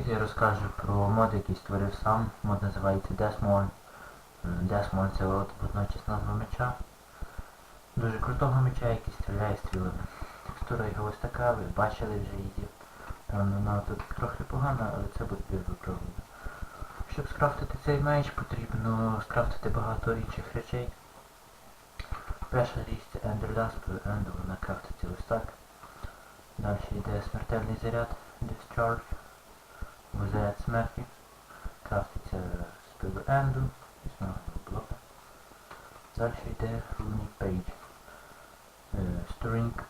я розкажу про мод, який створив сам. Мод називається Deathmon. Deathmon це водночас назва меча. Дуже крутого меча, який стріляє стрілами. Текстура його ось така, ви бачили вже її. Вона тут трохи погана, але це буде виправлено. Щоб скрафтити цей меч, потрібно скрафтити багато інших речей. Перша річ це Ender Dust, Ender, вона крафтиться ось так. Далі йде смертельний заряд, Discharge, заряд смерті, крафтиться з пилу Енду, знову блока. Далі йде Runic Page,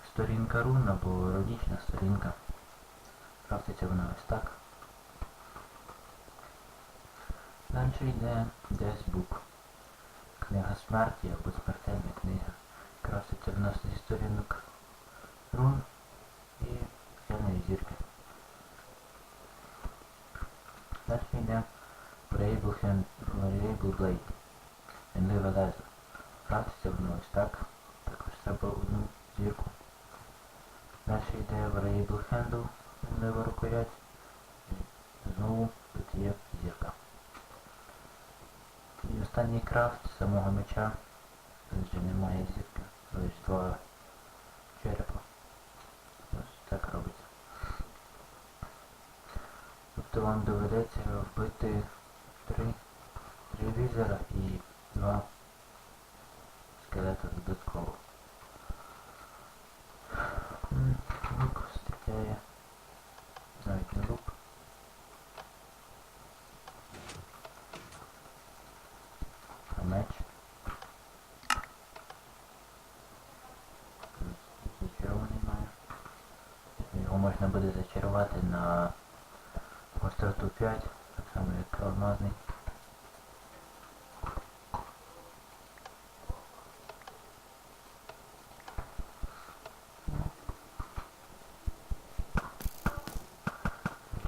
сторінка рун або рунічна сторінка. Крафтиться вона ось так. Далі йде Death Book, книга смерті або смертельна книга. Крафтиться в нас зі сторінок рун і сильної зірки. Далі йде Variable Blade, мінливе лезо. Крафтиться воно ось так. Також треба одну зірку. Далі йде Variable Handle, мінлива рукоять. І знову тут є зірка. І останній крафт самого меча. Тут вже немає зірки, лише два черепа. Ось так робиться. Тобто вам доведеться вбити три візера і два скелета додатково. Лук стріляє, навіть не лук. А меч. Зачарований має. Його можна буде зачарувати на гостроту 5, так само як алмазний.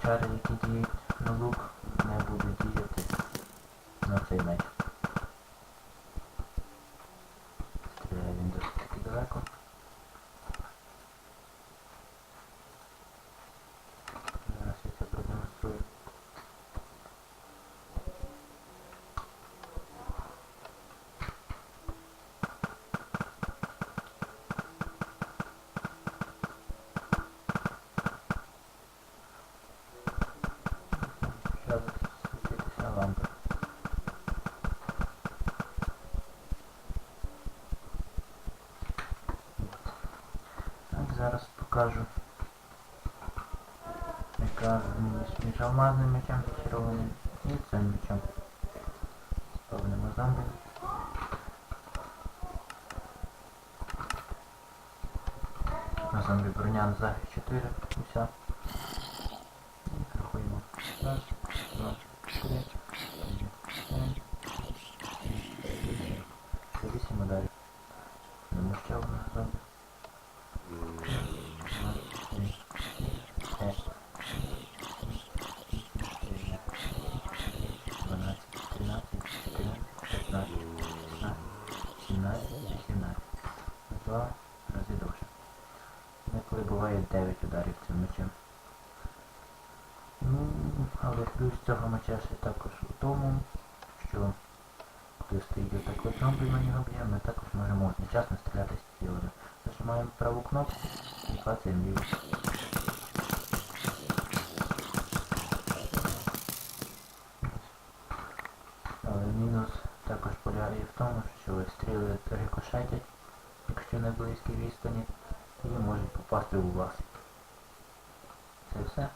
Чари, які діють на лук, не будуть діяти на цей меч. Стріляє він досить таки далеко. Зараз я це продемонструю. Зараз світиться лампа. Так, зараз покажу, яка між алмазним мечем зачарованим і цим мечем. Спавнимо зомбі. На зомбі броня на захист 4, уся. І рахуємо. Раз, два, три, 4, 5, 8 ударів. Тому ще одна зомбі. 2 рази довше. Деколи буває 9 ударів цим мечем. Ну, але плюс цього меча ще також у тому, що коли стоїть отак от зомбі, ми його б'ємо, ми також можемо одночасно стріляти з цілими. Нажимаємо праву кнопку і клацаємо ліву. Але мінус також полягає в тому, що стріли рикошетять, якщо на близькій відстані, і можуть попасти у вас. Це все.